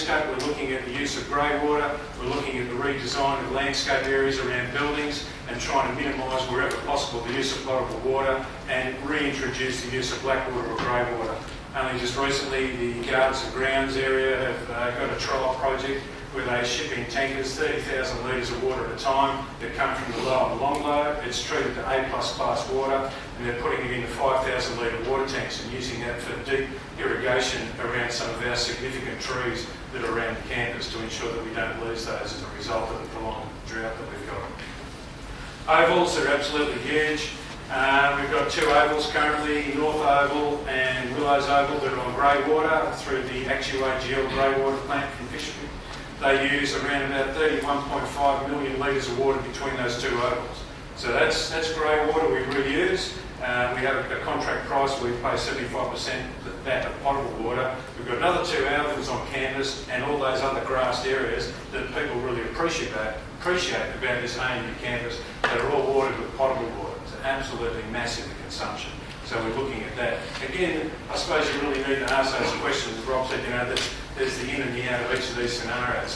We're looking at the use of grey water, we're looking at the redesign of landscape areas around buildings and trying to minimise wherever possible the use of potable water and reintroduce the use of black water or grey water. Only just recently the Gardens and Grounds area have got a trial project where they ship in tankers 30,000 litres of water at a time that come from the low and long low. It's treated to A+ class water and they're putting it into 5,000 litre water tanks and using that for deep irrigation around some of our significant trees that are around the campus to ensure that we don't lose those as a result of the prolonged drought that we've got. Ovals are absolutely huge. We've got two ovals currently, North Oval and Willows Oval, that are on grey water through the ActuAGL grey water plant from Fisherby. They use around about 31.5 million litres of water between those two ovals. So that's grey water we reuse. We have a contract price where we pay 75% that of potable water. We've got another two ovals on campus and all those other grassed areas that people really appreciate about this ANU campus that are all watered with potable water. It's absolutely massive consumption. So we're looking at that. Again, I suppose you really need to ask those questions. As Rob said, there's the in and the out of each of these scenarios.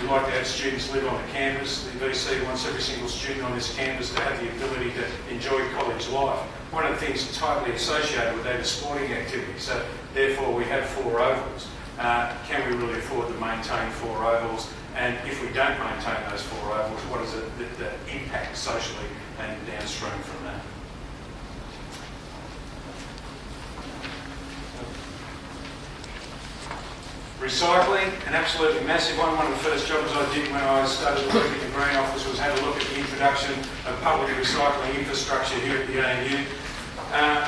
We like to have students live on the campus. The VC wants every single student on this campus to have the ability to enjoy college life. One of the things tightly associated with that is sporting activity. So therefore we have 4 ovals. Can we really afford to maintain 4 ovals? And if we don't maintain those 4 ovals, what is the impact socially and downstream from that? Recycling, an absolutely massive one. One of the first jobs I did when I started working in the Green Office was have a look at the introduction of public recycling infrastructure here at the ANU.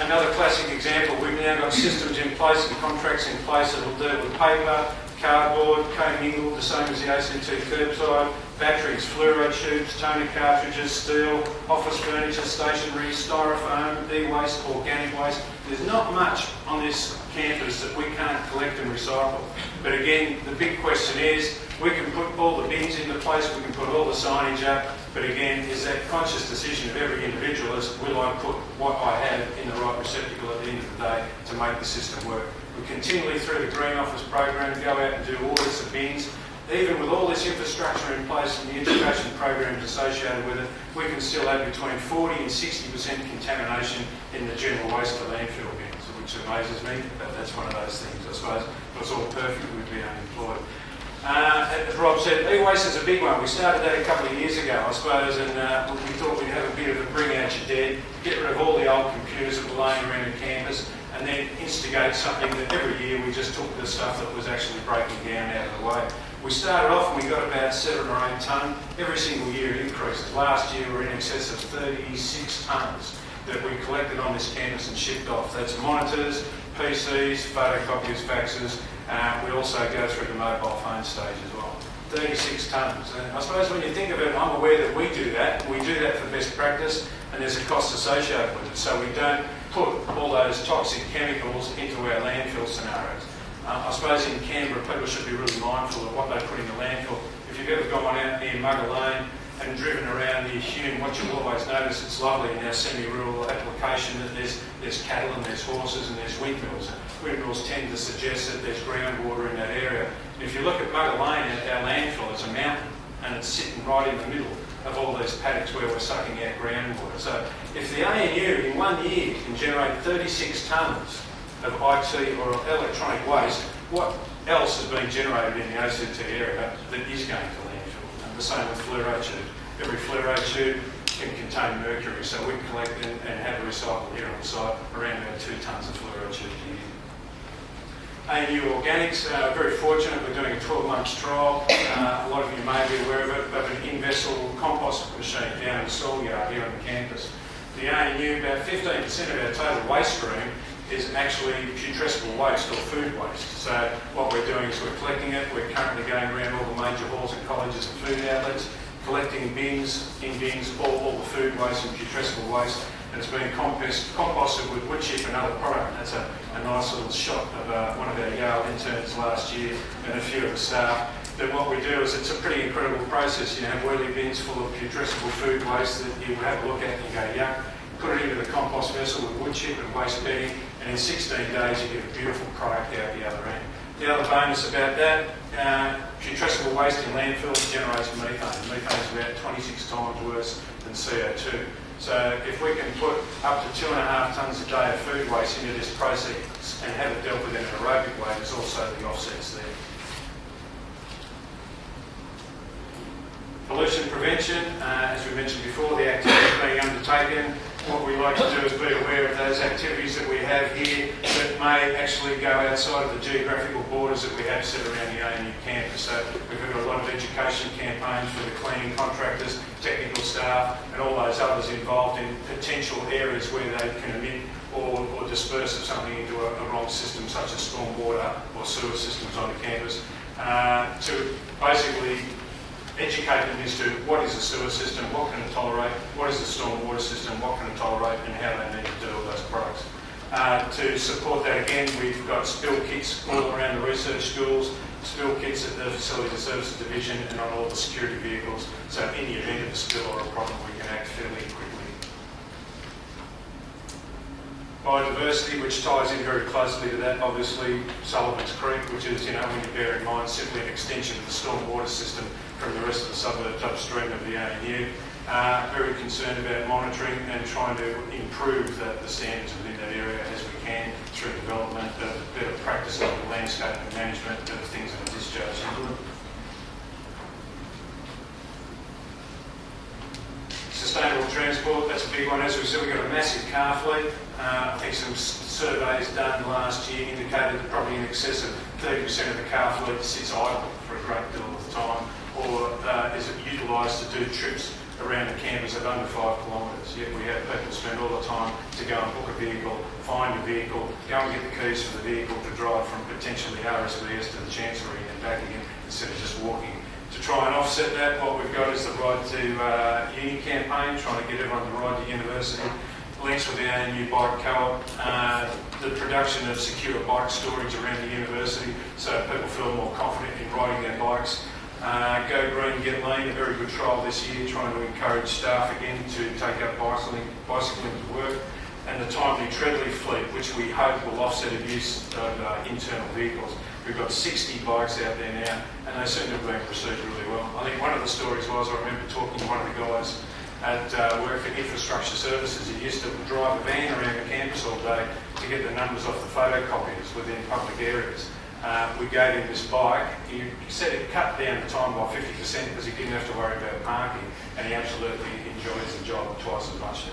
Another classic example, we've now got systems in place and contracts in place that will deal with paper, cardboard, co-mingled, the same as the ACT curbside, batteries, fluoride tubes, toner cartridges, steel, office furniture, stationery, styrofoam, e-waste, organic waste. There's not much on this campus that we can't collect and recycle. But again, the big question is, we can put all the bins into place, we can put all the signage up, but again, is that conscious decision of every individual is, will I put what I have in the right receptacle at the end of the day to make the system work? We continually, through the Green Office program, go out and do audits of bins. Even with all this infrastructure in place and the education programs associated with it, we can still have between 40 and 60% contamination in the general waste to landfill bins, which amazes me, but that's one of those things. I suppose if it was all perfect, we'd be unemployed. As Rob said, e-waste is a big one. We started that a couple of years ago, I suppose, and we thought we'd have a bit of a bring out your dead, get rid of all the old computers that were laying around the campus, and then instigate something that every year we just took the stuff that was actually breaking down out of the way. We started off and we got about 7 or 8 tonne. Every single year it increases. Last year we were in excess of 36 tonnes that we collected on this campus and shipped off. That's monitors, PCs, photocopiers, faxes. We also go through the mobile phone stage as well. 36 tonnes. And I suppose when you think of it, I'm aware that we do that. We do that for best practice and there's a cost associated with it. So we don't put all those toxic chemicals into our landfill scenarios. I suppose in Canberra people should be really mindful of what they put in the landfill. If you've ever gone out near Mugger Lane and driven around near Hume, what you'll always notice, it's lovely in our semi-rural application that there's cattle and there's horses and there's windmills. Windmills tend to suggest that there's groundwater in that area. And if you look at Mugger Lane, our landfill, it's a mountain and it's sitting right in the middle of all these paddocks where we're sucking out groundwater. So if the ANU in 1 year can generate 36 tonnes of IT or electronic waste, what else has been generated in the ACT area that is going to landfill? And the same with fluoride tube. Every fluoride tube can contain mercury, so we collect and have a recycle here on site around about 2 tonnes of fluoride tubes a year. ANU Organics, very fortunate, we're doing a 12-month trial. A lot of you may be aware of it, but an in-vessel compost machine down in the schoolyard here on the campus. The ANU, about 15% of our total waste stream is actually putrescible waste or food waste. So what we're doing is we're collecting it. We're currently going around all the major halls and colleges and food outlets, collecting bins, all the food waste and putrescible waste. And it's being composted with wood chip and other product. That's a nice little shot of one of our Yale interns last year and a few of the staff. But what we do is it's a pretty incredible process. You have wheelie bins full of putrescible food waste that you have a look at and you go, yuck. Put it into the compost vessel with wood chip and waste bedding, and in 16 days you get a beautiful product out the other end. The other bonus about that, putrescible waste in landfills generates methane. Methane is about 26 times worse than CO2. So if we can put up to 2.5 tonnes a day of food waste into this process and have it dealt with in an aerobic way, there's also the offsets there. Pollution prevention, as we mentioned before, the activities being undertaken. What we like to do is be aware of those activities that we have here that may actually go outside of the geographical borders that we have set around the ANU campus. So we've got a lot of education campaigns for the cleaning contractors, technical staff and all those others involved in potential areas where they can emit or disperse of something into a wrong system such as stormwater or sewer systems on the campus to basically educate them as to what is a sewer system, what can it tolerate, what is the stormwater system, what can it tolerate and how they need to deal with those products. To support that again, we've got spill kits all around the research schools, spill kits at the Facility Services Division and on all the security vehicles, so in the event of a spill or a problem we can act fairly quickly. Biodiversity, which ties in very closely to that, obviously Sullivan's Creek, which is, when you bear in mind, simply an extension of the stormwater system from the rest of the suburbs upstream of the ANU. Very concerned about monitoring and trying to improve the standards within that area as we can through development, better practice of landscape management, better things that are discharged into them. Sustainable transport, that's a big one. As we said, we've got a massive car fleet. I think some surveys done last year indicated that probably in excess of 30% of the car fleet sits idle for a great deal of the time, or is it utilised to do trips around the campus of under 5 kilometres. Yet we have people spend all the time to go and book a vehicle, find a vehicle, go and get the keys for the vehicle to drive from potentially RSVS to the Chancery and back again instead of just walking. To try and offset that, what we've got is the Ride to Uni campaign, trying to get everyone to ride to university. Links with the ANU Bike Co-op, the production of secure bike storage around the university so people feel more confident in riding their bikes. Go Green, Get Lean, a very good trial this year, trying to encourage staff again to take up bicycling to work. And the Timely Treadly fleet, which we hope will offset abuse of internal vehicles. We've got 60 bikes out there now, and they seem to have been received really well. I think one of the stories was, I remember talking to one of the guys at work for infrastructure services. He used to drive a van around the campus all day to get the numbers off the photocopiers within public areas. We gave him this bike. He said it cut down the time by 50% because he didn't have to worry about parking, and he absolutely enjoys the job twice as much.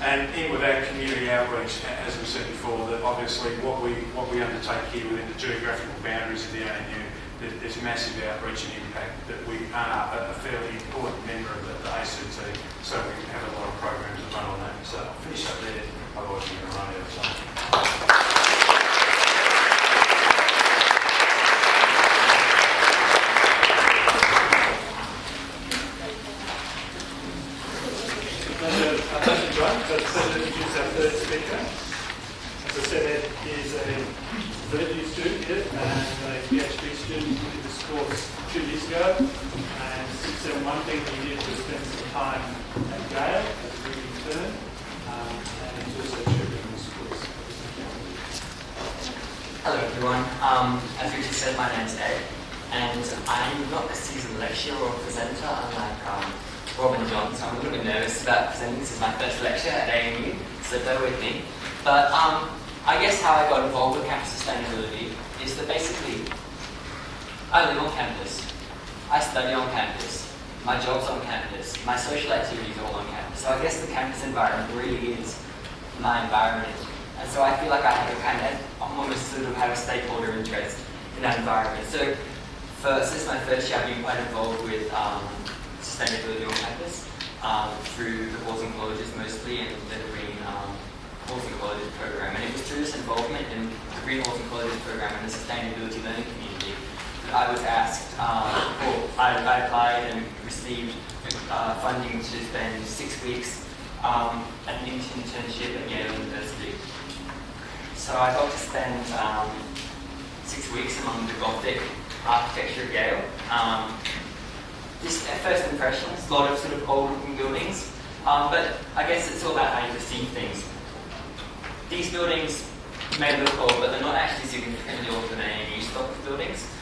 And in with that community outreach, as we said before, that obviously what we undertake here within the geographical boundaries of the ANU, there's massive outreach and impact, that we are a fairly important member of the ACT, so we have a lot of programs that run on that. So I'll finish up there, otherwise we're going to run out of time. As I said, Ed is a third-year student here and a PhD student who did this course 2 years ago. And SRES1001 thing he did was spend some time at Gale as a big intern, and he's also tutoring this course. Hello everyone. As Richard said, my name's Ed, and I'm not a seasoned lecturer or presenter unlike Robin John, so I'm a little bit nervous about presenting. This is my first lecture at ANU, so bear with me. But I guess how I got involved with campus sustainability is that basically I live on campus, I study on campus, my job's on campus, my social activities are all on campus. So I guess the campus environment really is my environment. And so I feel like I have a kind of, almost sort of have a stakeholder interest in that environment. So since my first year I've been quite involved with sustainability on campus through the halls and colleges mostly, and the Green Halls and Colleges program. And it was through this involvement in the Green Halls and Colleges program and the sustainability learning community that I was asked, I applied and received funding to spend 6 weeks at an internship at Yale University. So I got to spend 6 weeks among the Gothic architecture of Yale. Just at first impressions, a lot of sort of old-looking buildings, but I guess it's all about how you perceive things. These buildings may look old, but they're not actually significantly older than ANU stock buildings.